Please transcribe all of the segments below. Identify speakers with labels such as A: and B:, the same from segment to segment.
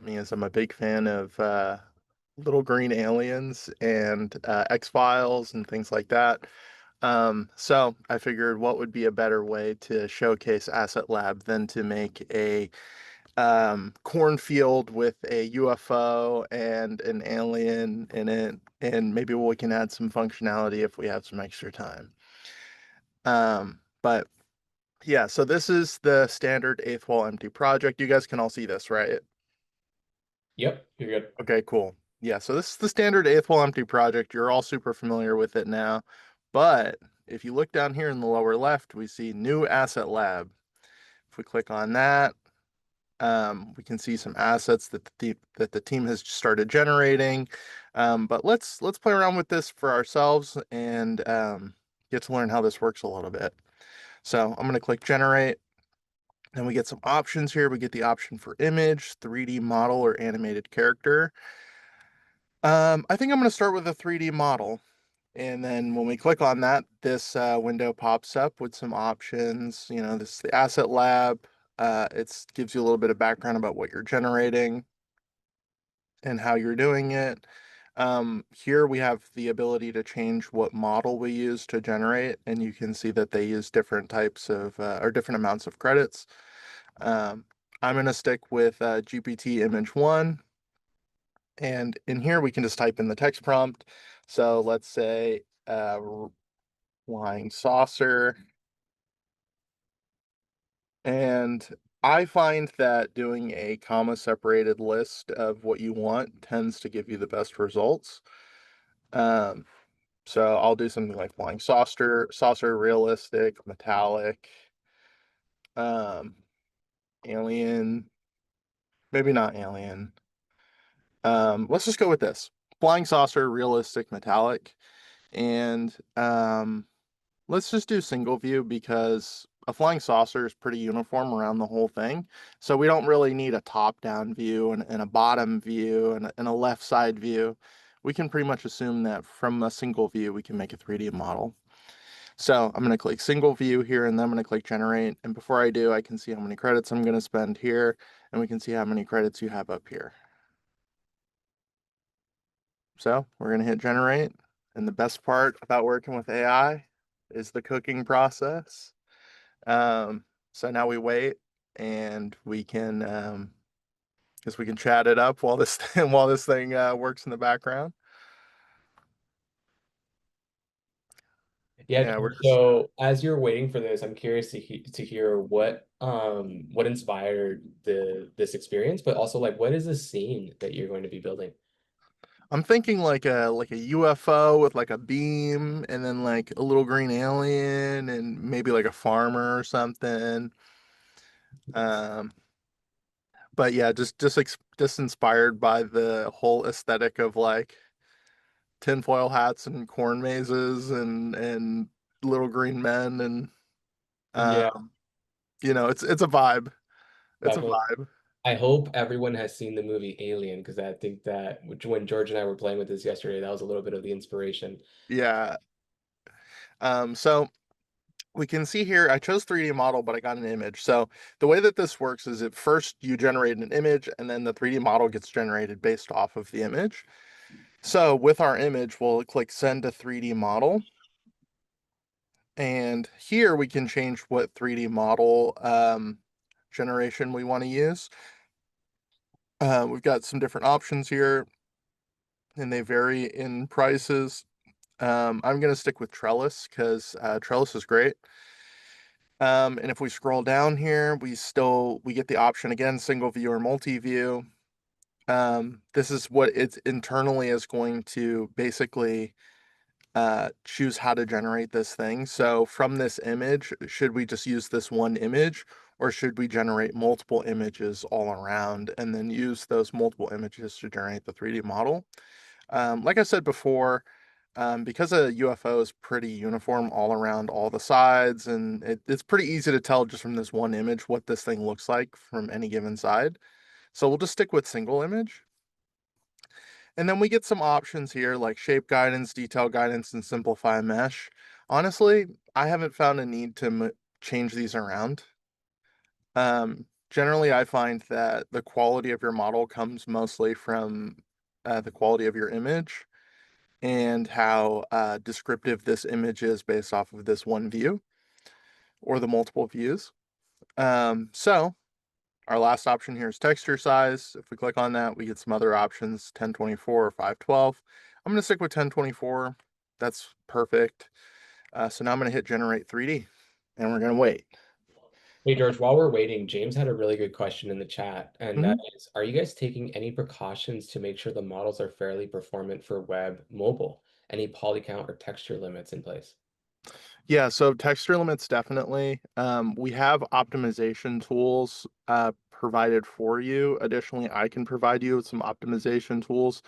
A: about me is I'm a big fan of little green aliens and X-Files and things like that. So I figured what would be a better way to showcase Asset Lab than to make a cornfield with a UFO and an alien in it, and maybe we can add some functionality if we have some extra time. But yeah, so this is the standard eighth wall empty project. You guys can all see this, right?
B: Yep, you're good.
A: Okay, cool. Yeah, so this is the standard eighth wall empty project. You're all super familiar with it now. But if you look down here in the lower left, we see new asset lab. If we click on that, we can see some assets that the team has started generating. But let's play around with this for ourselves and get to learn how this works a little bit. So I'm going to click generate. Then we get some options here. We get the option for image, 3D model, or animated character. I think I'm going to start with a 3D model. And then when we click on that, this window pops up with some options. You know, this is the asset lab. It gives you a little bit of background about what you're generating and how you're doing it. Here we have the ability to change what model we use to generate, and you can see that they use different types of or different amounts of credits. Um, I'm going to stick with GPT image 1. And in here, we can just type in the text prompt. So let's say flying saucer. And I find that doing a comma separated list of what you want tends to give you the best results. Um, so I'll do something like flying saucer, realistic, metallic, um, alien, maybe not alien. Let's just go with this. Flying saucer, realistic, metallic. And let's just do single view because a flying saucer is pretty uniform around the whole thing. So we don't really need a top-down view and a bottom view and a left side view. We can pretty much assume that from a single view, we can make a 3D model. So I'm going to click single view here and then I'm going to click generate. And before I do, I can see how many credits I'm going to spend here and we can see how many credits you have up here. So we're going to hit generate. And the best part about working with AI is the cooking process. So now we wait and we can guess we can chat it up while this while this thing works in the background.
B: Yeah,
A: Yeah, we're just
B: so as you're waiting for this, I'm curious to hear what inspired this experience, but also like what is the scene that you're going to be building?
A: I'm thinking like a UFO with like a beam and then like a little green alien and maybe like a farmer or something. Um, but yeah, just inspired by the whole aesthetic of like tinfoil hats and corn mazes and little green men and
B: Yeah,
A: um, it's a vibe. It's a
B: definitely.
A: vibe.
B: I hope everyone has seen the movie Alien because I think that when George and I were playing with this yesterday, that was a little bit of the inspiration.
A: Yeah. So we can see here, I chose 3D model, but I got an image. So the way that this works is at first you generate an image and then the 3D model gets generated based off of the image. So with our image, we'll click send to 3D model. And here we can change what 3D model generation we want to use. We've got some different options here and they vary in prices. I'm going to stick with Trellis because Trellis is great. And if we scroll down here, we get the option again, single view or multi-view. This is what it's internally is going to basically choose how to generate this thing. So from this image, should we just use this one image or should we generate multiple images all around and then use those multiple images to generate the 3D model? Like I said before, because a UFO is pretty uniform all around all the sides, and it's pretty easy to tell just from this one image what this thing looks like from any given side. So we'll just stick with single image. And then we get some options here like shape guidance, detail guidance, and simplify mesh. Honestly, I haven't found a need to change these around. Generally, I find that the quality of your model comes mostly from the quality of your image and how descriptive this image is based off of this one view or the multiple views. So our last option here is texture size. If we click on that, we get some other options, 1024 or 512. I'm going to stick with 1024. That's perfect. So now I'm going to hit generate 3D and we're going to wait.
B: Hey George, while we're waiting, James had a really good question in the chat, and that
A: Mhm.
B: is, are you guys taking any precautions to make sure the models are fairly performant for web mobile? Any poly count or texture limits in place?
A: Yeah, so texture limits definitely. We have optimization tools provided for you. Additionally, I can provide you with some optimization tools.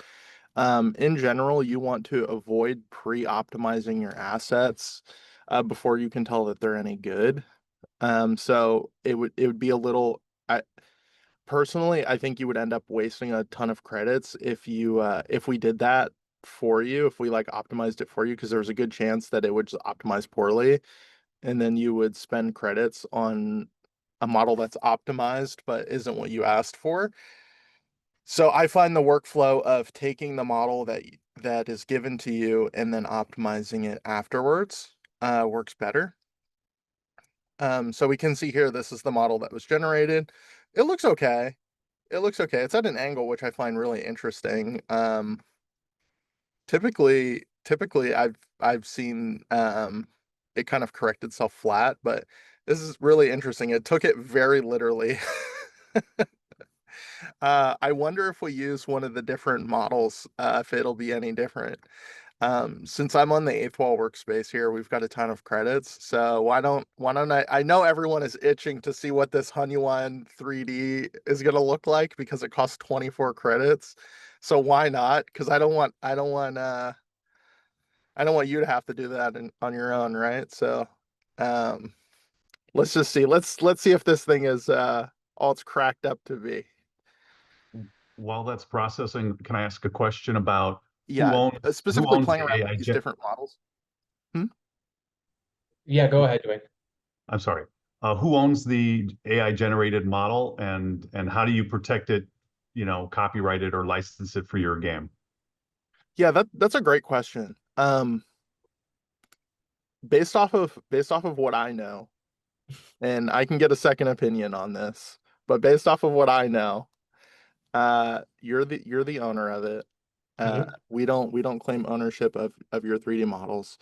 A: In general, you want to avoid pre-optimizing your assets before you can tell that they're any good. So it would be a little. Personally, I think you would end up wasting a ton of credits if we did that for you, if we like optimized it for you, because there's a good chance that it would just optimize poorly, and then you would spend credits on a model that's optimized but isn't what you asked for. So I find the workflow of taking the model that is given to you and then optimizing it afterwards works better. So we can see here, this is the model that was generated. It looks okay. It looks okay. It's at an angle, which I find really interesting. Typically I've seen it kind of correct itself flat, but this is really interesting. It took it very literally. I wonder if we use one of the different models, if it'll be any different. Since I'm on the eighth wall workspace here, we've got a ton of credits. So why don't I know everyone is itching to see what this Honeywell 3D is gonna look like because it costs 24 credits. So why not? Because I don't want you to have to do that on your own, right? So um let's just see. Let's see if this thing is all it's cracked up to be.
C: While that's processing, can I ask a question about
A: Yeah,
C: who
A: specifically
C: owns
A: playing
C: the
A: around with
C: AI
A: these different models. Hmm?
B: Yeah, go ahead, Dwayne.
C: I'm sorry. Who owns the AI generated model and how do you protect it, copyright it or license it for your game?
A: Yeah, that's a great question. Based off of what I know, and I can get a second opinion on this, but based off of what I know, you're the owner of it.
B: Mhm.
A: We don't claim ownership of your 3D models.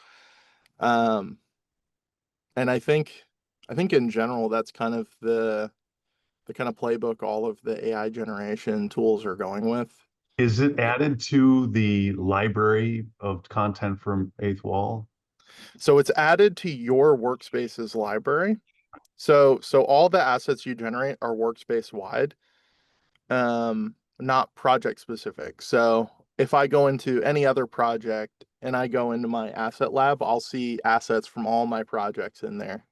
A: Um, and I think in general that's kind of the kind of playbook all of the AI generation tools are going with.
C: Is it added to the library of content from Eighth Wall?
A: So it's added to your workspace's library. So all the assets you generate are workspace wide, not project specific. So if I go into any other project and I go into my asset lab, I'll see assets from all my projects in there.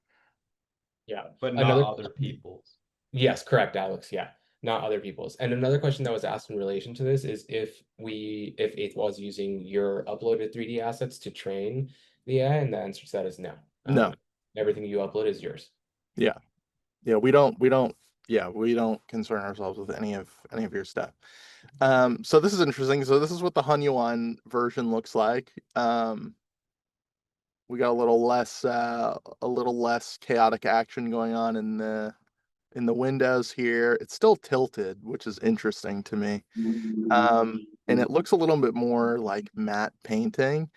B: Yeah.
D: But
B: Another
D: not other people's.
B: Yes, correct, Alex. Yeah, not other people's. And another question that was asked in relation to this is if Eighth Wall is using your uploaded 3D assets to train the AI, and the answer to that is no.
A: No.
B: Everything you upload is yours.
A: Yeah. Yeah, we don't concern ourselves with any of your stuff. So this is interesting. So this is what the Hunyuan version looks like. We got a little less chaotic action going on in the windows here. It's still tilted, which is interesting to me. And it looks a little bit more like matte painting,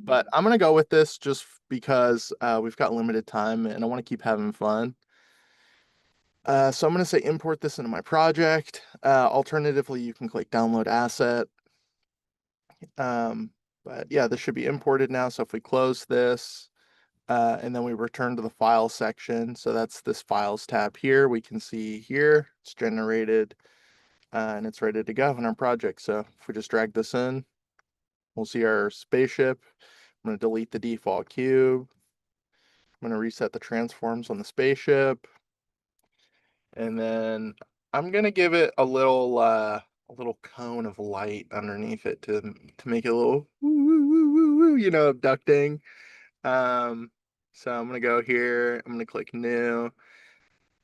A: but I'm gonna go with this just because we've got limited time and I want to keep having fun. So I'm gonna say import this into my project. Alternatively, you can click download asset. Um, but yeah, this should be imported now. So if we close this, and then we return to the file section. So that's this files tab here. We can see here it's generated and it's ready to go in our project. So if we just drag this in, we'll see our spaceship. I'm going to delete the default cube. I'm going to reset the transforms on the spaceship. And then I'm going to give it a little cone of light underneath it to make it a little woo, woo, woo, woo, woo, abducting. Um, so I'm gonna go here. I'm gonna click new.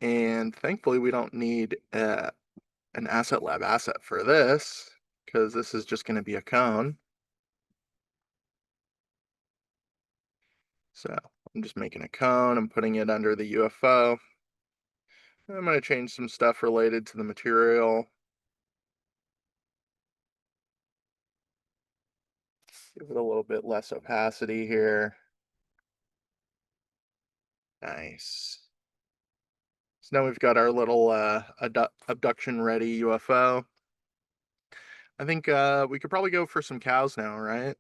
A: And thankfully, we don't need an asset lab asset for this because this is just going to be a cone. So I'm just making a cone. I'm putting it under the UFO. I'm going to change some stuff related to the material. Give it a little bit less opacity here. Nice. So now we've got our little abduction ready UFO. I think we could probably go for some cows now, right?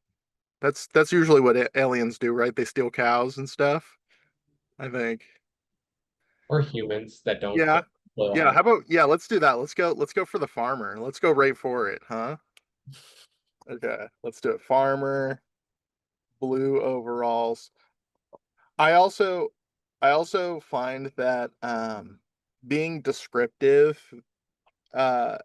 A: That's usually what aliens do, right? They steal cows and stuff, I think.
B: Or humans that don't
A: Yeah.
B: boil
A: Yeah,
B: high.
A: how about let's do that. Let's go for the farmer. Let's go right for it, huh? Okay, let's do it. Farmer, blue overalls. I also I also find that being descriptive uh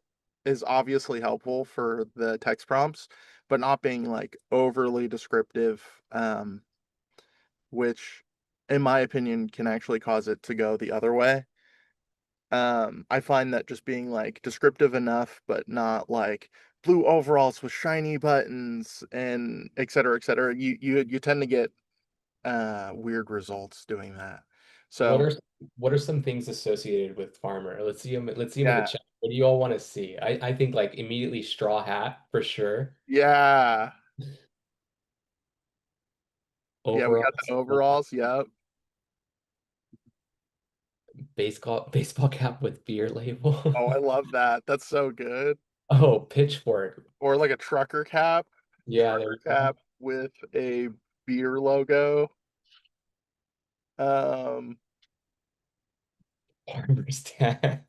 A: is obviously helpful for the text prompts, but not being like overly descriptive, which in my opinion can actually cause it to go the other way. I find that just being like descriptive enough, but not like blue overalls with shiny buttons and et cetera, you tend to get weird results doing that.
B: What
A: So
B: are what are some things associated with farmer? Let's see them in the
A: yeah,
B: chat. What do you all want to see? I think like immediately straw hat for sure.
A: yeah, yeah, we got
B: Overalls,
A: the overalls. Yep.
B: baseball cap with beer label.
A: Oh, I love that. That's so good.
B: Oh, pitchfork.
A: Or like a
B: Yeah, there
A: trucker
B: you go.
A: cap with a beer logo. Um,
B: Farmer's tan.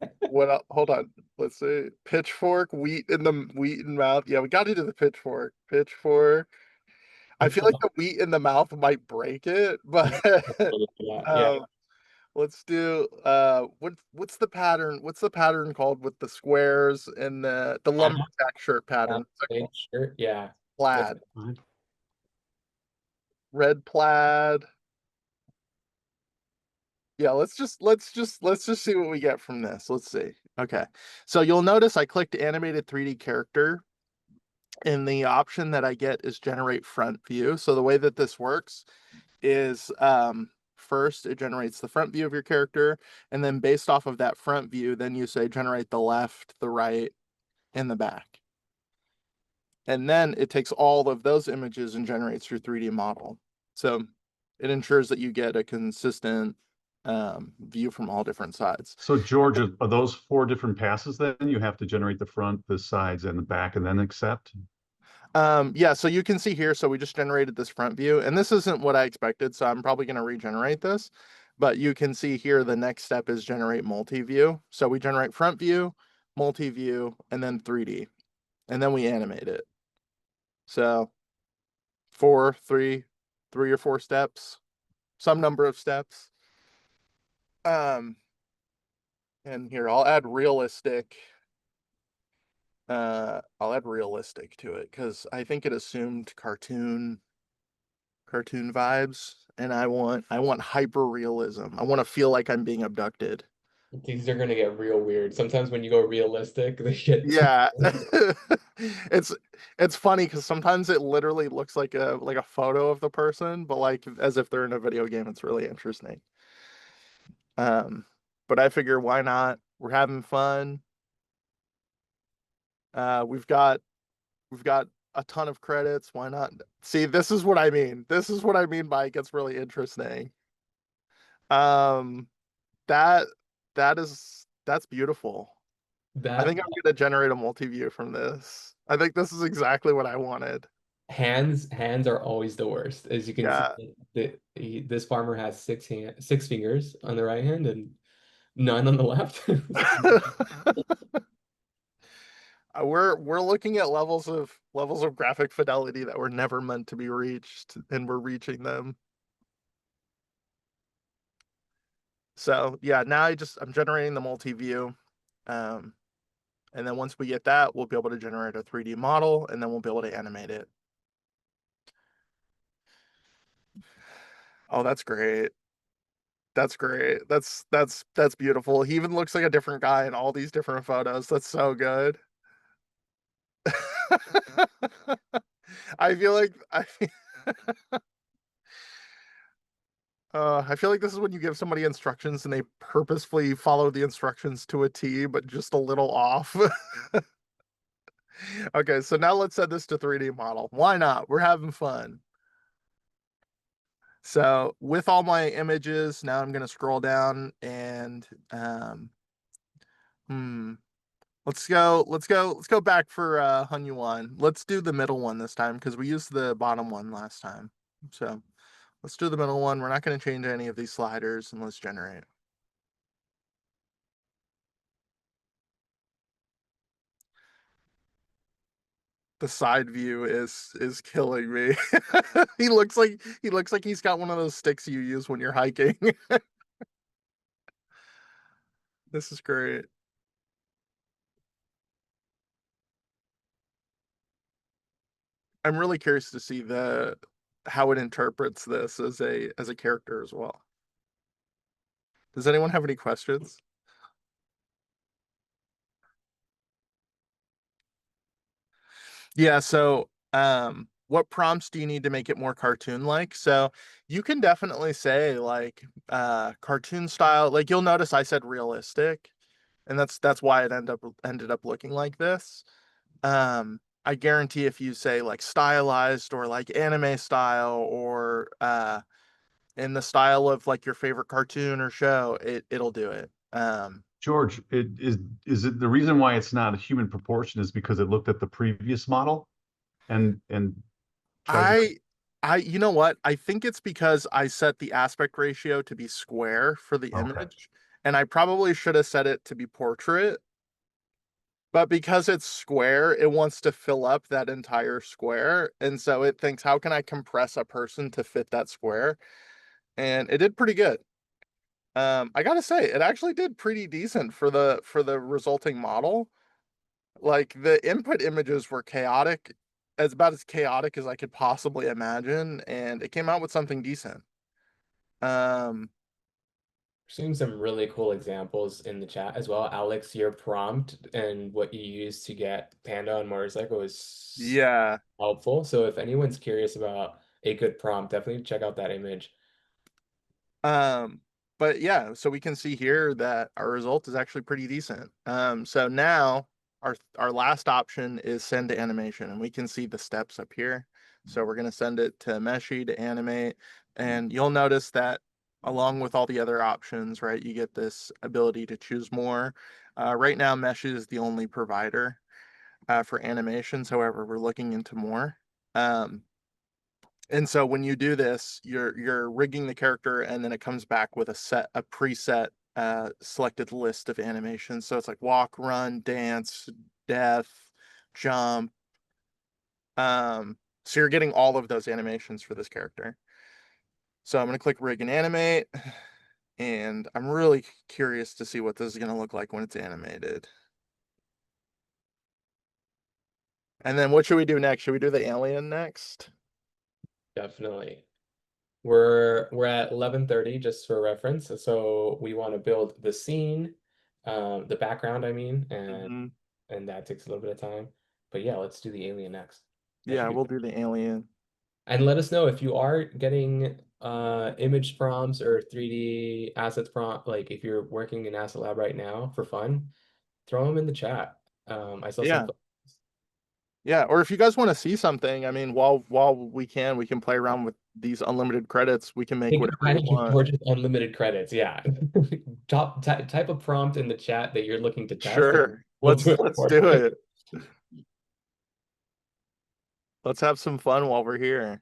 A: hold on. Let's see. Pitchfork, wheat in mouth. Yeah, we got to do the pitchfork. Pitchfork. I
B: It's
A: feel
B: a
A: like the wheat in the mouth might break it, but
B: yeah.
A: um, let's do what's the pattern? What's the pattern called with the squares and the
B: Llama,
A: lumberjack shirt pattern?
B: llama
A: What's that
B: plaid
A: called?
B: shirt. Yeah, that's
A: Plaid. Red plaid. Yeah, let's just see what we get from this. Let's see. Okay. So you'll notice I clicked animated 3D character and the option that I get is generate front view. So the way that this works is first it generates the front view of your character, and then based off of that front view, then you say generate the left, the right, and the back. And then it takes all of those images and generates your 3D model. So it ensures that you get a consistent view from all different sides.
C: So George, are those four different passes then? You have to generate the front, the sides, and the back, and then accept?
A: Yeah, so you can see here, so we just generated this front view, and this isn't what I expected, so I'm probably going to regenerate this. But you can see here the next step is generate multi-view. So we generate front view, multi-view, and then 3D, and then we animate it. So three or four steps, some number of steps. Um, and here I'll add realistic to it because I think it assumed cartoon vibes, and I want hyper realism. I want to feel like I'm being abducted.
B: these are gonna get real weird. Sometimes when you go realistic, they get too.
A: Yeah. it's it's funny because sometimes it literally looks like a photo of the person, but like as if they're in a video game. It's really interesting. Um, but I figure why not? We're having fun. We've got a ton of credits. Why not? See, this is what I mean. This is what I mean by it gets really interesting. Um, that that's beautiful. I
B: That
A: think I'm gonna generate a multi-view from this. I think this is exactly what I wanted.
B: hands are always the worst. As you can see,
A: Yeah.
B: this farmer has six fingers on the right hand and none on the left.
A: We're looking at levels of graphic fidelity that were never meant to be reached, and we're reaching them. So yeah, now I'm generating the multi-view. Um, and then once we get that, we'll be able to generate a 3D model, and then we'll be able to animate it. Oh, that's great. That's great. That's beautiful. He even looks like a different guy in all these different photos. That's so good. I feel like I feel like this is when you give somebody instructions and they purposefully follow the instructions to a T, but just a little off. Okay, so now let's set this to 3D model. Why not? We're having fun. So with all my images, now I'm gonna scroll down and hmm, let's go back for Hun Yuan. Let's do the middle one this time because we used the bottom one last time. So let's do the middle one. We're not gonna change any of these sliders and let's generate. The side view is killing me. He looks like he's got one of those sticks you use when you're hiking. This is great. I'm really curious to see the how it interprets this as a character as well. Does anyone have any questions? Yeah, so what prompts do you need to make it more cartoon like? So you can definitely say like cartoon style. Like you'll notice I said realistic, and that's why it ended up looking like this. I guarantee if you say like stylized or like anime style or in the style of like your favorite cartoon or show, it'll do it.
C: George, is it the reason why it's not a human proportion is because it looked at the previous model and tried to.
A: I you know what? I think it's because I set the aspect ratio to be square for the
C: Okay.
A: image, and I probably should have set it to be portrait, but because it's square, it wants to fill up that entire square, and so it thinks, how can I compress a person to fit that square? And it did pretty good. I gotta say, it actually did pretty decent for the resulting model. Like the input images were chaotic, as about as chaotic as I could possibly imagine, and it came out with something decent. Um,
B: Seeing some really cool examples in the chat as well. Alex, your prompt and what you used to get Panda on motorcycle is
A: yeah.
B: helpful. So if anyone's curious about a good prompt, definitely check out that image.
A: Um, but yeah, so we can see here that our result is actually pretty decent. So now our last option is send to animation, and we can see the steps up here. So we're gonna send it to Meshy to animate, and you'll notice that along with all the other options, right, you get this ability to choose more. Right now, Meshy is the only provider for animations. However, we're looking into more. Um, and so when you do this, you're rigging the character, and then it comes back with a preset selected list of animations. So it's like walk, run, dance, death, jump. So you're getting all of those animations for this character. So I'm gonna click rig and animate, and I'm really curious to see what this is gonna look like when it's animated. And then what should we do next? Should we do the alien next?
B: Definitely. We're at 11:30 just for reference. So we want to build the scene, the background, I mean,
A: Mhm.
B: and that takes a little bit of time. But yeah, let's do the alien next. That
A: Yeah,
B: should be
A: we'll
B: fun.
A: do the alien.
B: And let us know if you are getting image prompts or 3D assets prompt, like if you're working in Asset Lab right now for fun, throw them in the chat. I saw some
A: Yeah. Yeah, or if you guys want to see something, I mean, while we can play around with these unlimited credits. We can make
B: take
A: whatever we
B: advantage of
A: want.
B: George's unlimited credits. Yeah. Type a prompt in the chat that you're looking to test, and
A: Sure.
B: we'll do it
A: Let's
B: for
A: do
B: you.
A: it. Let's have some fun while we're here.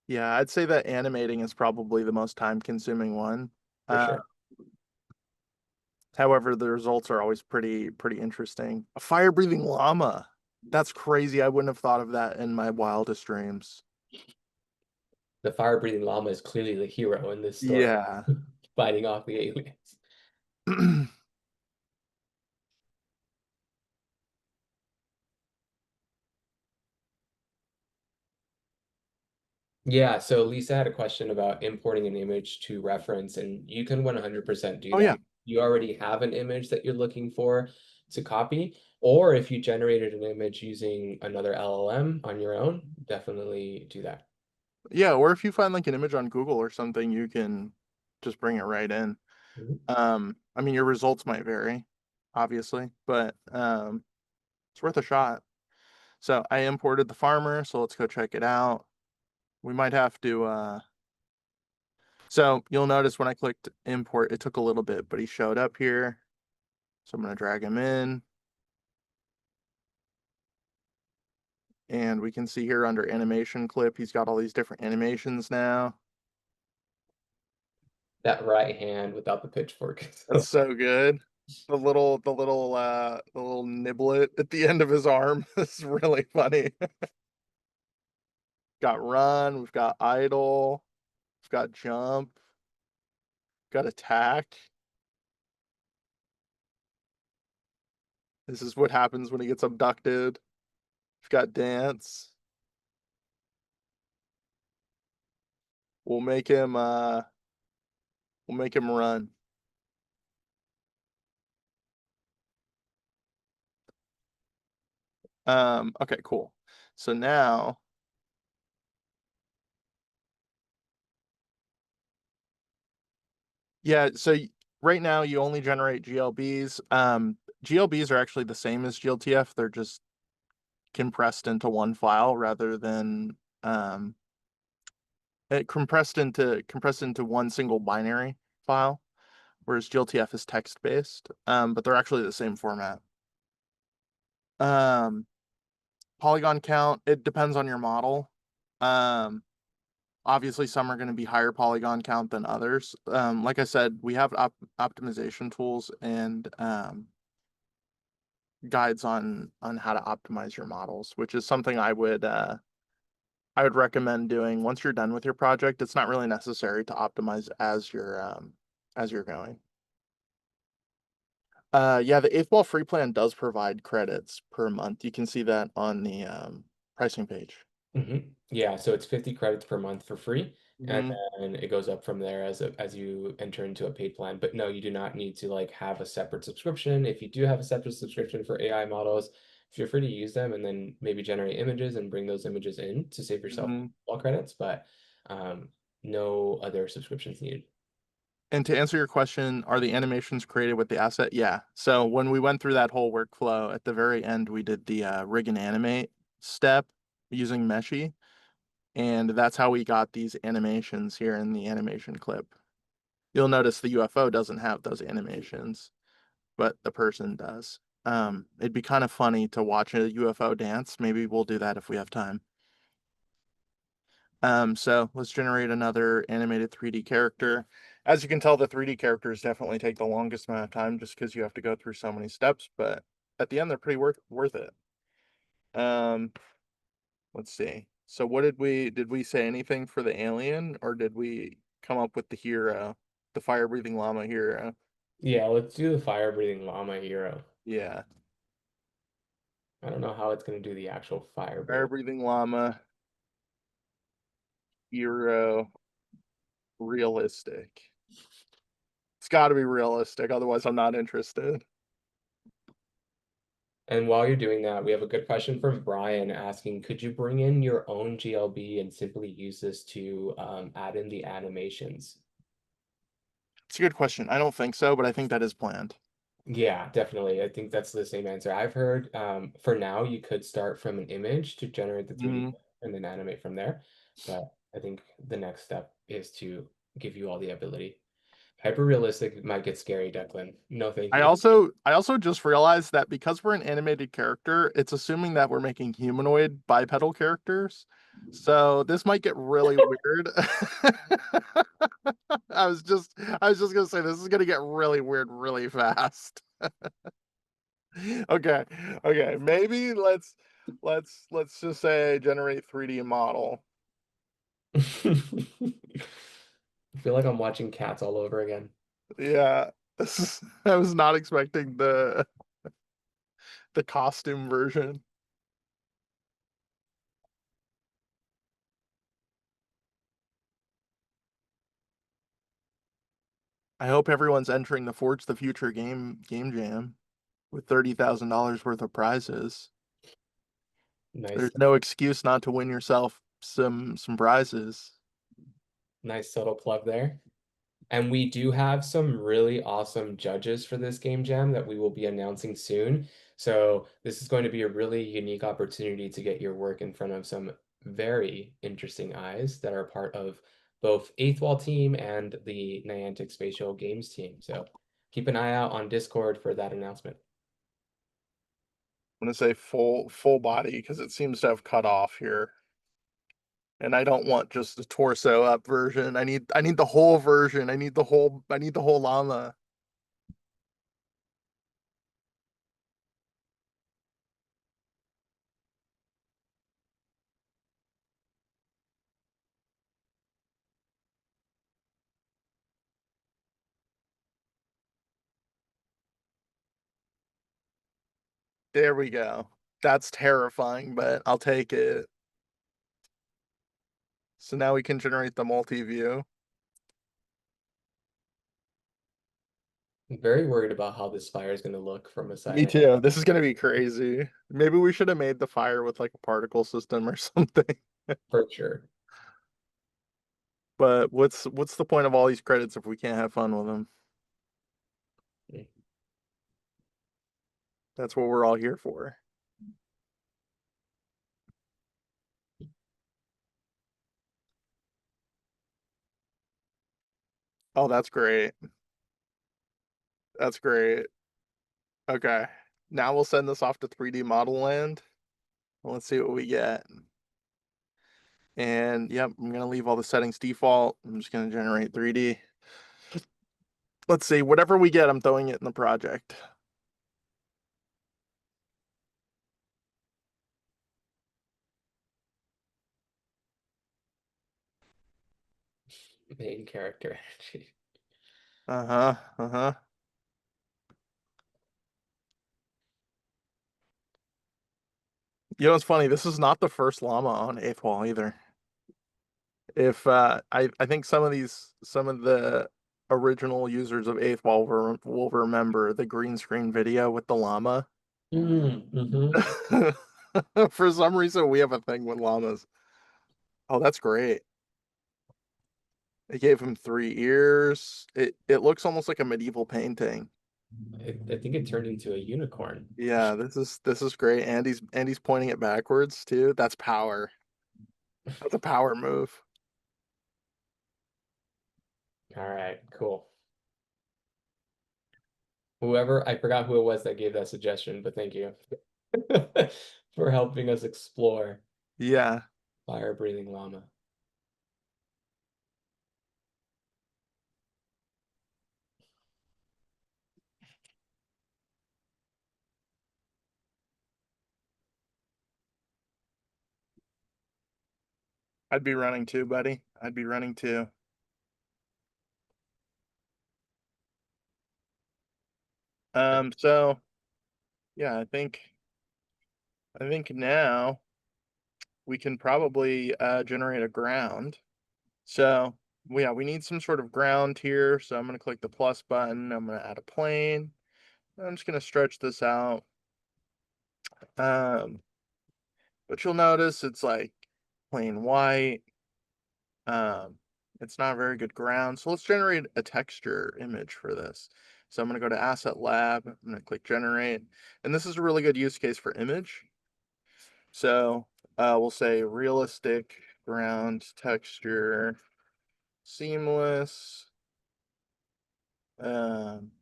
A: Yeah, I'd say that animating is probably the most time-consuming one.
B: For
A: Uh,
B: sure.
A: However, the results are always pretty interesting. A fire-breathing llama. That's crazy. I wouldn't have thought of that in my wildest dreams.
B: The fire-breathing llama is clearly the hero in this story,
A: Yeah.
B: fighting off the aliens. Yeah, so Lisa had a question about importing an image to reference, and you can 100% do
A: Oh
B: that.
A: yeah.
B: You already have an image that you're looking for to copy, or if you generated an image using another LLM on your own, definitely do that.
A: Yeah, or if you find like an image on Google or something, you can just bring it right in.
B: Mhm.
A: I mean, your results might vary, obviously, but it's worth a shot. So I imported the farmer, so let's go check it out. We might have to so you'll notice when I clicked import, it took a little bit, but he showed up here. So I'm gonna drag him in. And we can see here under animation clip, he's got all these different animations now.
B: That right hand without the pitchfork.
A: That's so good. The little niblet at the end of his arm is really funny. Got run, we've got idle, we've got jump, got attack. This is what happens when he gets abducted. We've got dance. We'll make him run. Okay, cool. So now yeah, so right now you only generate GLBs. GLBs are actually the same as GLTF. They're just compressed into one file rather than compressed into one single binary file, whereas GLTF is text based. But they're actually the same format. Um, Polygon count, it depends on your model. Um, Obviously some are going to be higher polygon count than others. Like I said, we have optimization tools and guides on how to optimize your models, which is something I would recommend doing once you're done with your project. It's not really necessary to optimize as you're going. Yeah, the eighth ball free plan does provide credits per month. You can see that on the pricing page.
B: Yeah, so it's 50 credits per month for free, and
A: Hmm.
B: then it goes up from there as you enter into a paid plan. But no, you do not need to like have a separate subscription. If you do have a separate subscription for AI models, feel free to use them and then maybe generate images and bring those images in to save yourself
A: Hmm.
B: all credits, but no other subscriptions needed.
A: And to answer your question, are the animations created with the asset? Yeah. So when we went through that whole workflow, at the very end, we did the rig and animate step using Meshy, and that's how we got these animations here in the animation clip. You'll notice the UFO doesn't have those animations, but the person does. It'd be kind of funny to watch a UFO dance. Maybe we'll do that if we have time. So let's generate another animated 3D character. As you can tell, the 3D characters definitely take the longest amount of time just because you have to go through so many steps, but at the end they're pretty worth it. Um, let's see. So what did we say anything for the alien or did we come up with the hero, the fire breathing llama hero?
B: Yeah, let's do the fire breathing llama hero.
A: Yeah,
B: I don't know how it's going to do the actual fire
A: fire
B: breathing.
A: breathing llama hero realistic. It's got to be realistic, otherwise I'm not interested.
B: And while you're doing that, we have a good question from Brian asking, could you bring in your own GLB and simply use this to add in the animations?
A: It's a good question. I don't think so, but I think that is planned.
B: Yeah, definitely. I think that's the same answer I've heard. For now, you could start from an image to generate the 3D
A: Mhm.
B: and then animate from there. But I think the next step is to give you all the ability. Hyper realistic might get scary, Declan. No, thank you.
A: I also just realized that because we're an animated character, it's assuming that we're making humanoid bipedal characters. So this might get really weird. I was just gonna say this is gonna get really weird really fast. Okay. Okay. Maybe let's just say generate 3D model.
B: I feel like I'm watching Cats all over again.
A: Yeah. I was not expecting the costume version. I hope everyone's entering the Forge the Future game jam with $30,000 worth of prizes.
B: Nice,
A: There's no excuse not to win yourself some prizes.
B: nice subtle plug there. And we do have some really awesome judges for this game jam that we will be announcing soon. So this is going to be a really unique opportunity to get your work in front of some very interesting eyes that are part of both Eighth Wall team and the Niantic Spatial Games team. So keep an eye out on Discord for that announcement.
A: I'm gonna say full body because it seems to have cut off here. And I don't want just the torso up version. I need the whole version. I need the whole llama. There we go. That's terrifying, but I'll take it. So now we can generate the multi-view.
B: I'm very worried about how this fire is going to look from a side
A: Me
B: angle.
A: too. This is gonna be crazy. Maybe we should have made the fire with like a particle system or something.
B: For sure.
A: But what's the point of all these credits if we can't have fun with them?
B: Mm.
A: That's what we're all here for. Oh, that's great. That's great. Okay. Now we'll send this off to 3D Model Land. Let's see what we get. And yep, I'm gonna leave all the settings default. I'm just gonna generate 3D. Let's see, whatever we get, I'm throwing it in the project.
B: Main character energy.
A: Uh-huh. Uh-huh. You know, it's funny, this is not the first llama on Eighth Wall either. If I think some of the original users of Eighth Wall will remember the green screen video with the llama.
B: Mm-hmm.
A: For some reason, we have a thing with llamas. Oh, that's great. They gave him 3 ears. It looks almost like a medieval painting.
B: I think it turned into a unicorn.
A: Yeah, this is great. Andy's pointing it backwards too. That's power. That's a power move.
B: All right, cool. Whoever, I forgot who it was that gave that suggestion, but thank you for helping us explore
A: Yeah,
B: fire-breathing llama.
A: I'd be running too, buddy. I'd be running too. So yeah, I think now we can probably generate a ground. So yeah, we need some sort of ground here. So I'm gonna click the plus button. I'm gonna add a plane. I'm just gonna stretch this out. Um, but you'll notice it's like plain white. Um, it's not a very good ground. So let's generate a texture image for this. So I'm gonna go to Asset Lab. I'm gonna click Generate, and this is a really good use case for image. So we'll say realistic ground texture, seamless. Um,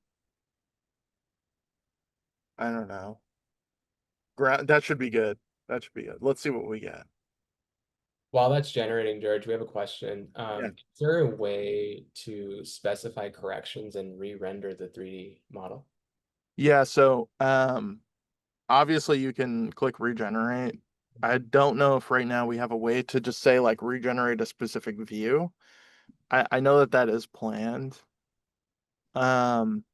A: I don't know. Ground that should be good. That should be good. Let's see what we get.
B: While that's generating, George, we have a question.
A: Yeah.
B: Is there a way to specify corrections and re-render the 3D model?
A: Yeah, so obviously you can click regenerate. I don't know if right now we have a way to just say like regenerate a specific view. I know that that is planned. Um,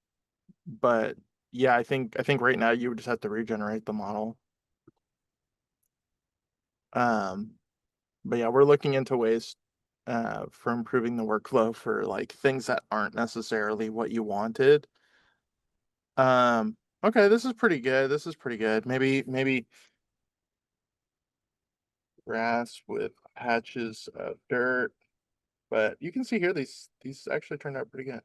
A: but yeah, I think right now you would just have to regenerate the model. Um, but yeah, we're looking into ways for improving the workflow for like things that aren't necessarily what you wanted. Okay, this is pretty good. This is pretty good. Maybe grass with patches of dirt, but you can see here these actually turned out pretty good.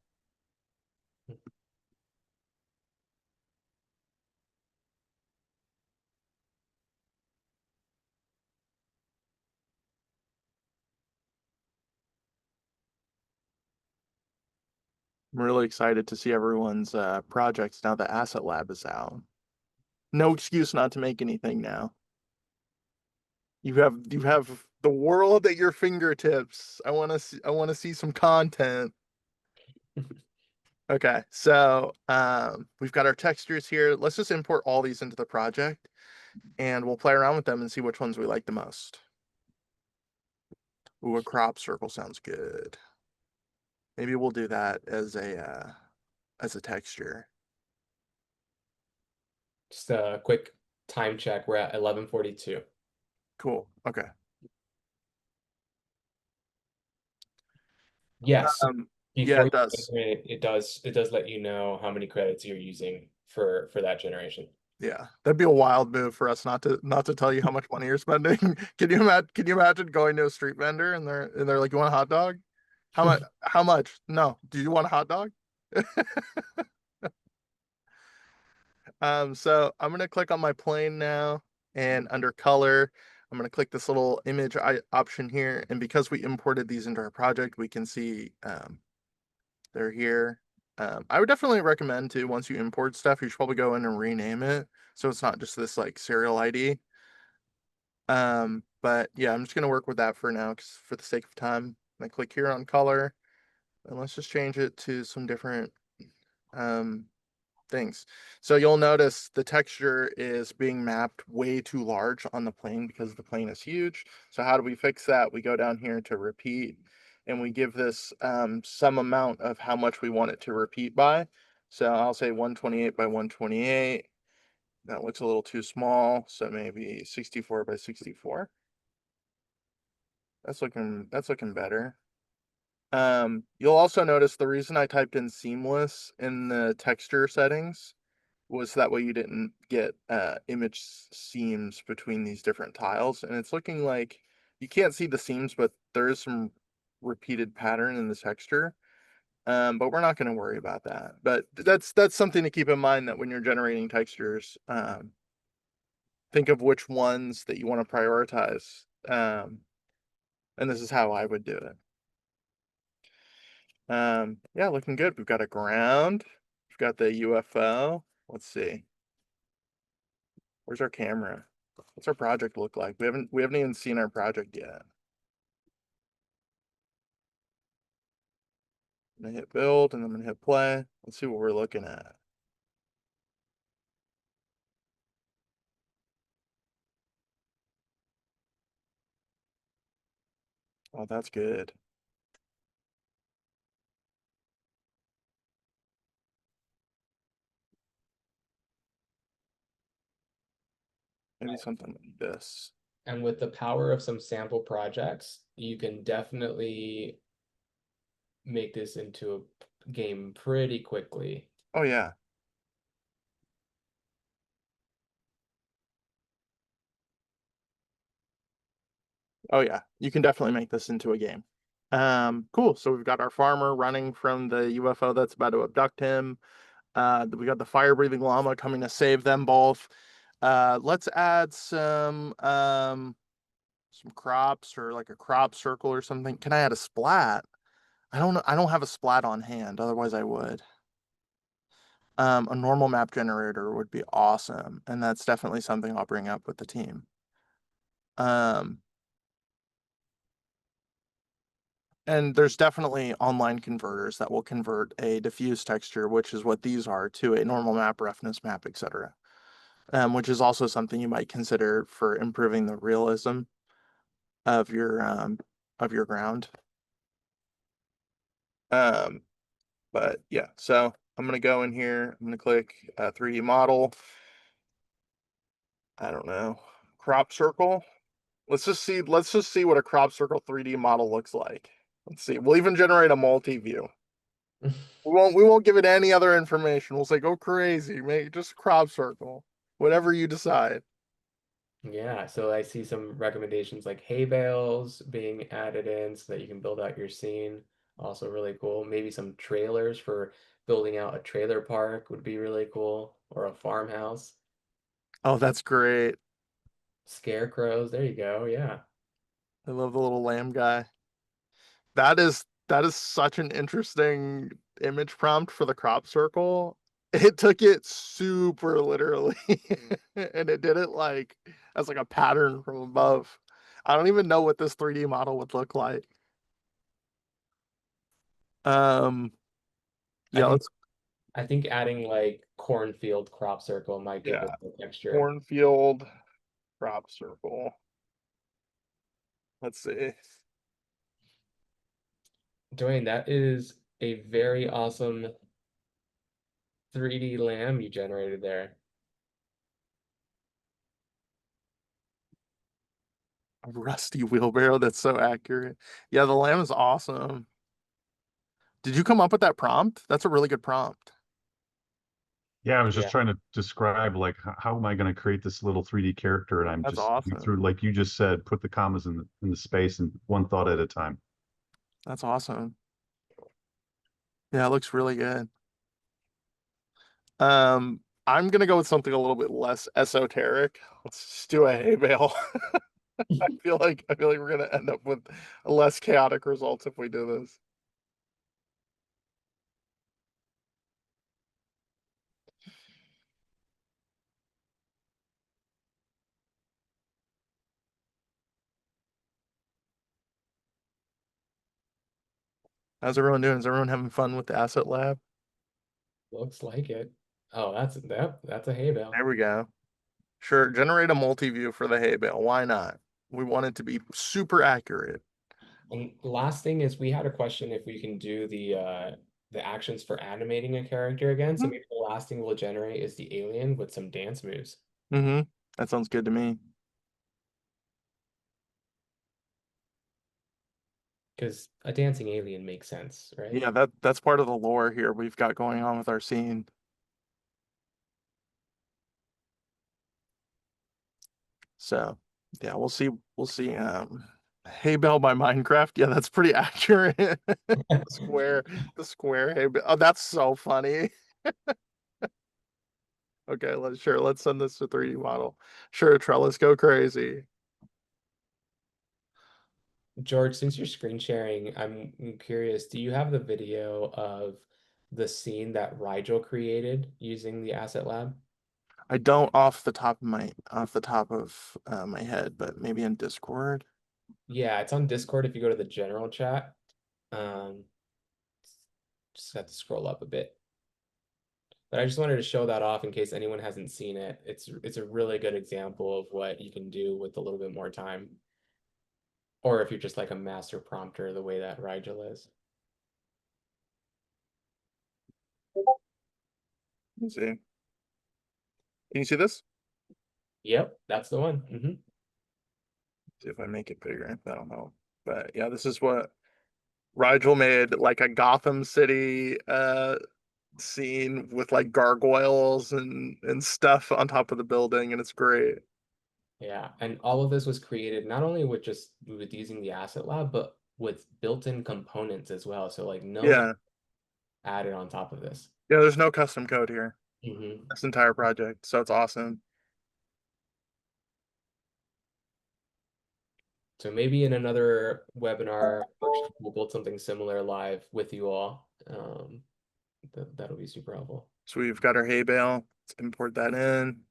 A: I'm really excited to see everyone's projects now that Asset Lab is out. No excuse not to make anything now. You have the world at your fingertips. I want to see some content. Okay, so we've got our textures here. Let's just import all these into the project and we'll play around with them and see which ones we like the most. Ooh, a crop circle sounds good. Maybe we'll do that as a texture.
B: Just a quick time check. We're at 11:42.
A: Cool. Okay.
B: Yes.
A: Yeah,
B: Before
A: it
B: you
A: does.
B: enter it, it does let you know how many credits you're using for that generation.
A: Yeah, that'd be a wild move for us not to tell you how much money you're spending. Can you imagine going to a street vendor and they're like, "You want a hot dog? How much? How much? No. Do you want a hot dog?" So I'm gonna click on my plane now, and under color, I'm gonna click this little image option here, and because we imported these into our project, we can see they're here. I would definitely recommend to once you import stuff, you should probably go in and rename it so it's not just this like serial ID. But yeah, I'm just gonna work with that for now, because for the sake of time, I click here on color, and let's just change it to some different um things. So you'll notice the texture is being mapped way too large on the plane because the plane is huge. So how do we fix that? We go down here to repeat and we give this some amount of how much we want it to repeat by. So I'll say 128 by 128. That looks a little too small, so maybe 64 by 64. That's looking better. You'll also notice the reason I typed in seamless in the texture settings was that way you didn't get image seams between these different tiles. And it's looking like you can't see the seams, but there is some repeated pattern in the texture. But we're not going to worry about that. But that's something to keep in mind, that when you're generating textures, think of which ones that you want to prioritize. And this is how I would do it. Yeah, looking good. We've got a ground. We've got the UFO. Let's see. Where's our camera? What's our project look like? We haven't even seen our project yet. I'm gonna hit build and I'm gonna hit play. Let's see what we're looking at. Oh, that's good. Maybe something like this.
B: And with the power of some sample projects, you can definitely make this into a game pretty quickly.
A: Oh yeah. Oh yeah. You can definitely make this into a game. Cool. So we've got our farmer running from the UFO that's about to abduct him. We got the fire-breathing llama coming to save them both. Let's add some crops or like a crop circle or something. Can I add a splat? I don't know. I don't have a splat on hand. Otherwise, I would. A normal map generator would be awesome, and that's definitely something I'll bring up with the team. Um, and there's definitely online converters that will convert a diffuse texture, which is what these are, to a normal map, roughness map, etc. Which is also something you might consider for improving the realism of your ground. Um, but yeah, so I'm gonna go in here. I'm gonna click 3D model. I don't know, crop circle. Let's just see what a crop circle 3D model looks like. Let's see. We'll even generate a multi-view. We won't give it any other information. We'll say go crazy, make just crop circle. Whatever you decide.
B: Yeah, so I see some recommendations like hay bales being added in so that you can build out your scene. Also really cool. Maybe some trailers for building out a trailer park would be really cool, or a farmhouse.
A: Oh, that's great.
B: Scarecrows, there you go. Yeah.
A: I love the little lamb guy. That is such an interesting image prompt for the crop circle. It took it super literally and it did it like as like a pattern from above. I don't even know what this 3D model would look like. Um,
B: I
A: yeah,
B: think
A: let's
B: I think adding like cornfield crop circle might give
A: yeah,
B: it the texture.
A: cornfield crop circle. Let's see.
B: Dwayne, that is a very awesome 3D lamb you generated there.
A: A rusty wheelbarrow, that's so accurate. Yeah, the lamb is awesome. Did you come up with that prompt? That's a really good prompt.
C: Yeah, I was just
B: Yeah.
C: trying to describe like how am I going to create this little 3D character, and I'm
A: That's
C: just going
A: awesome.
C: through like you just said, put the commas in the space and one thought at a time.
A: That's awesome. Yeah, it looks really good. I'm gonna go with something a little bit less esoteric. Let's just do a hay bale. I feel like we're gonna end up with less chaotic results if we do this. How's everyone doing? Is everyone having fun with the asset lab?
B: Looks like it. Oh, that's a hay bale.
A: There we go. Sure, generate a multi-view for the hay bale. Why not? We want it to be super accurate.
B: And last thing is we had a question if we can do the actions for animating a character again. So
A: Mm-hmm.
B: maybe the last thing we'll generate is the alien with some dance moves.
A: Mm-hmm. That sounds good to me.
B: Because a dancing alien makes sense, right?
A: Yeah, that's part of the lore here we've got going on with our scene. So yeah, we'll see. Hay bale by Minecraft. Yeah, that's pretty accurate. Square, the square hay bale. Oh, that's so funny. Okay, let's send this to 3D model. Sure, Trellis, go crazy.
B: George, since you're screen sharing, I'm curious, do you have the video of the scene that Rigel created using the Asset Lab?
A: I don't off the top of my head, but maybe in Discord.
B: Yeah, it's on Discord if you go to the general chat. Um, just have to scroll up a bit. But I just wanted to show that off in case anyone hasn't seen it. It's a really good example of what you can do with a little bit more time. Or if you're just like a master prompter, the way that Rigel is.
A: Let's see. Can you see this?
B: Yep, that's the one.
A: See if I make it bigger. That'll help. But yeah, this is what Rigel made like a Gotham City scene with like gargoyles and stuff on top of the building, and it's great.
B: Yeah, and all of this was created not only with just with using the Asset Lab, but with built-in components as well. So like no
A: Yeah.
B: added on top of this.
A: Yeah, there's no custom code here.
B: hmm
A: This entire project. So it's awesome.
B: So maybe in another webinar workshop, we'll build something similar live with you all. That'll be super helpful.
A: So we've got our hay bale. Let's import that in.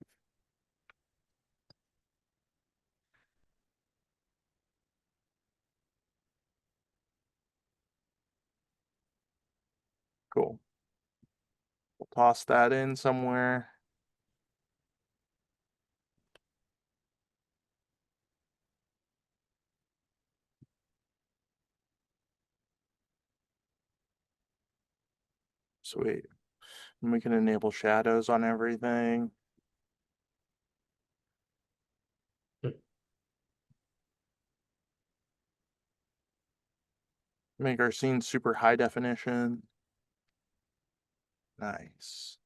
A: Cool. We'll toss that in somewhere. Sweet. And we can enable shadows on everything. Make our scene super high definition. Nice.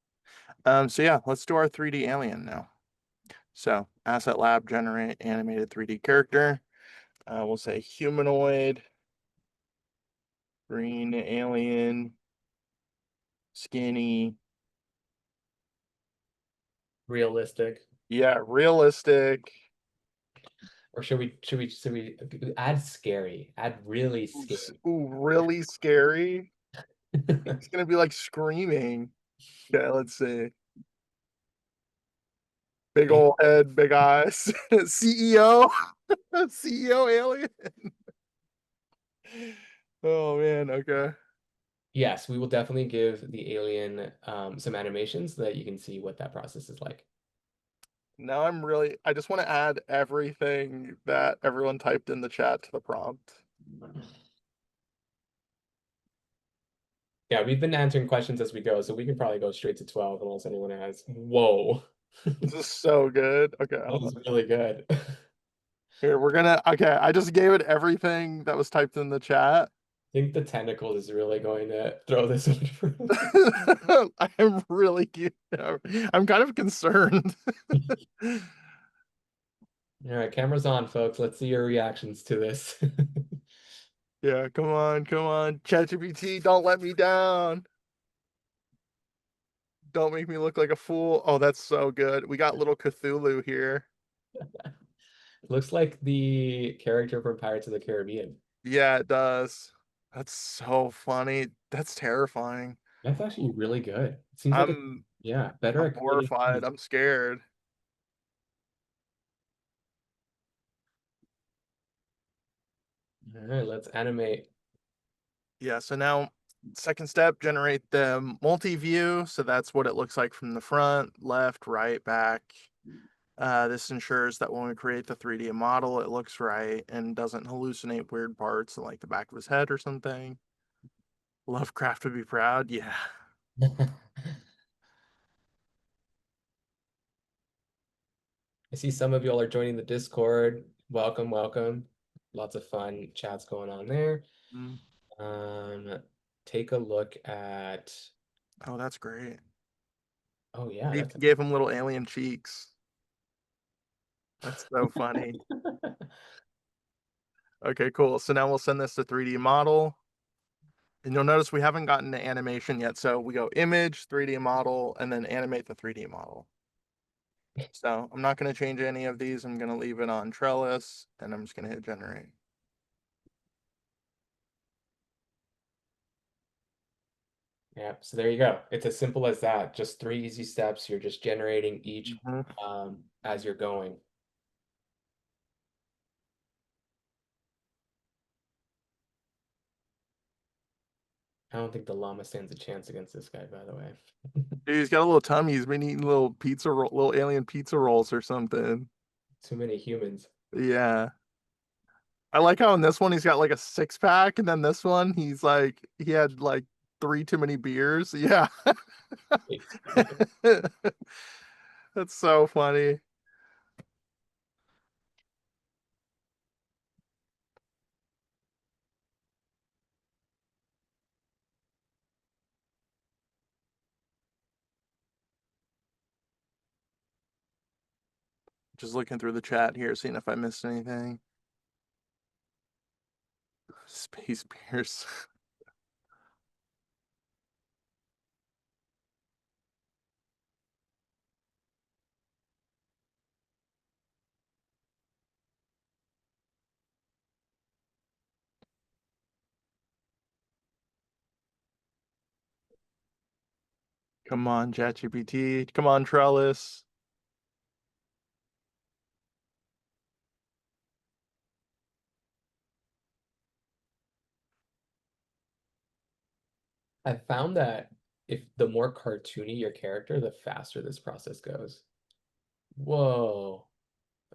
A: So yeah, let's do our 3D alien now. So Asset Lab, generate animated 3D character. We'll say humanoid, green alien, skinny.
B: Realistic.
A: Yeah, realistic.
B: Or should we add scary? Add really scary.
A: Ooh, really scary. He's gonna be like screaming. Okay, let's see. Big old head, big eyes. CEO. CEO alien. Oh man, okay.
B: Yes, we will definitely give the alien some animations so that you can see what that process is like.
A: Now I just want to add everything that everyone typed in the chat to the prompt.
B: Yeah, we've been answering questions as we go, so we can probably go straight to 12 unless anyone has. Whoa,
A: This is so good. Okay,
B: that
A: hold
B: was
A: on.
B: really good.
A: Here, okay, I just gave it everything that was typed in the chat.
B: I think the tentacles is really going to throw this one for me.
A: I am really cute. I'm kind of concerned.
B: All right, camera's on, folks. Let's see your reactions to this.
A: Yeah, come on, come on. ChatGPT, don't let me down. Don't make me look like a fool. Oh, that's so good. We got little Cthulhu here.
B: Looks like the character from Pirates of the Caribbean.
A: Yeah, it does. That's so funny. That's terrifying.
B: That's actually really good. It seems like it's,
A: I'm
B: yeah, better
A: I'm
B: at creating
A: horrified.
B: things.
A: I'm scared.
B: All right, let's animate.
A: Yeah, so now second step, generate the multi-view. So that's what it looks like from the front, left, right, back. This ensures that when we create the 3D model, it looks right and doesn't hallucinate weird parts like the back of his head or something. Lovecraft would be proud. Yeah.
B: I see some of y'all are joining the Discord. Welcome, welcome. Lots of fun chats going on there.
A: Mm.
B: Take a look at,
A: Oh, that's great.
B: oh yeah,
A: He
B: that's
A: gave him little alien cheeks. That's so funny. Okay, cool. So now we'll send this to 3D model. And you'll notice we haven't gotten to animation yet. So we go image, 3D model, and then animate the 3D model. So I'm not going to change any of these. I'm going to leave it on trellis and I'm just going to hit generate.
B: yeah, so there you go. It's as simple as that. Just 3 easy steps. You're just generating each
A: Mhm.
B: as you're going. I don't think the llama stands a chance against this guy, by the way.
A: Dude, he's got a little tummy. He's been eating little pizza roll, little alien pizza rolls or something.
B: Too many humans.
A: Yeah. I like how in this one he's got like a six pack, and then this one he had like three too many beers. Yeah. That's so funny. Just looking through the chat here, seeing if I missed anything. Space beers. Come on, ChatGPT. Come on, Trellis.
B: I found that if the more cartoony your character, the faster this process goes. Whoa.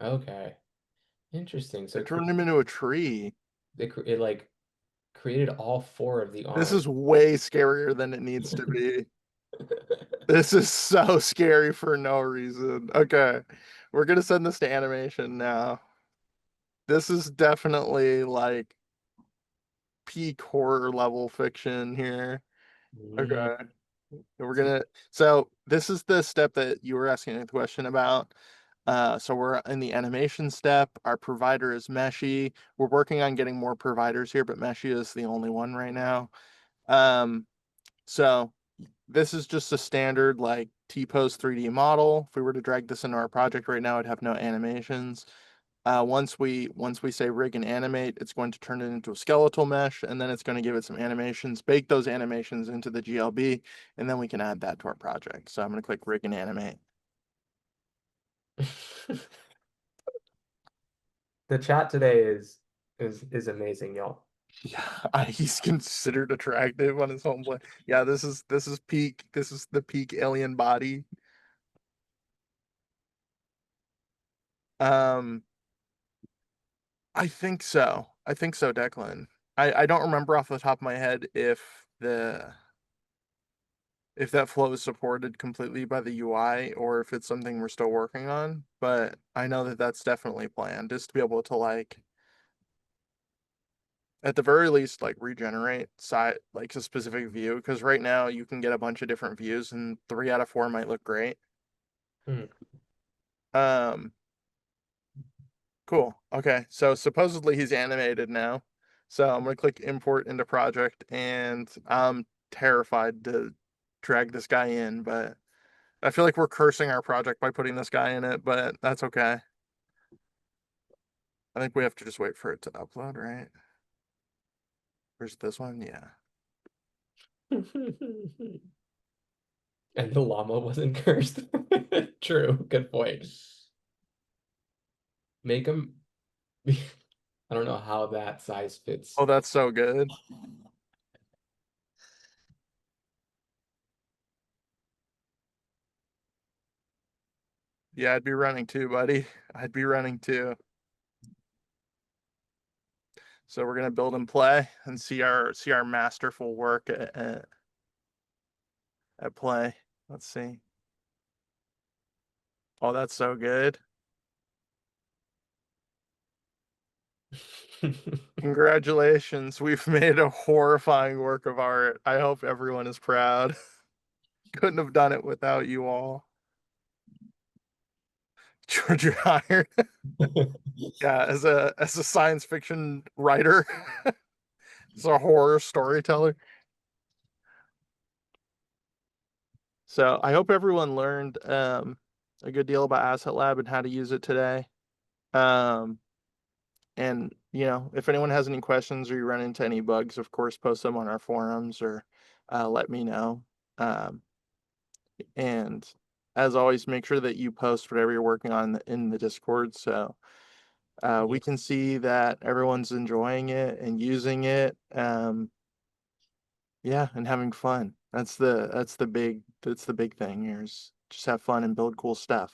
B: Okay. Interesting. So
A: It turned him into a tree.
B: it like created all four of the
A: This
B: arms.
A: is way scarier than it needs to be. This is so scary for no reason. Okay. We're gonna send this to animation now. This is definitely like peak horror level fiction here. Okay. We're
B: So-
A: gonna, so this is the step that you were asking a question about. So we're in the animation step. Our provider is Meshy. We're working on getting more providers here, but Meshy is the only one right now. So this is just a standard like T-pose 3D model. If we were to drag this into our project right now, it'd have no animations. Once we say rig and animate, it's going to turn it into a skeletal mesh, and then it's going to give it some animations, bake those animations into the GLB, and then we can add that to our project. So I'm going to click rig and animate.
B: The chat today is amazing, y'all.
A: Yeah, he's considered attractive on his home plane. Yeah, this is peak. This is the peak alien body. Um, I think so. I think so, Declan. I don't remember off the top of my head if that flow is supported completely by the UI or if it's something we're still working on, but I know that that's definitely planned, just to be able to like at the very least like regenerate side like a specific view, because right now you can get a bunch of different views and 3 out of 4 might look great. Um cool. Okay, so supposedly he's animated now. So I'm gonna click import into project, and I'm terrified to drag this guy in, but I feel like we're cursing our project by putting this guy in it, but that's okay. I think we have to just wait for it to upload, right? Where's this one? Yeah.
B: And the llama wasn't cursed. True, good point. Make him. I don't know how that size fits.
A: Oh, that's so good. Yeah, I'd be running too, buddy. I'd be running too. So we're gonna build and play and see our masterful work at play. Let's see. Oh, that's so good. Congratulations. We've made a horrifying work of art. I hope everyone is proud. Couldn't have done it without you all. George, you're hired. Yeah, as a science fiction writer, as a horror storyteller. So I hope everyone learned a good deal about Asset Lab and how to use it today. And if anyone has any questions or you run into any bugs, of course, post them on our forums or let me know. And as always, make sure that you post whatever you're working on in the Discord, so we can see that everyone's enjoying it and using it. Yeah, and having fun. That's the big thing here is just have fun and build cool stuff.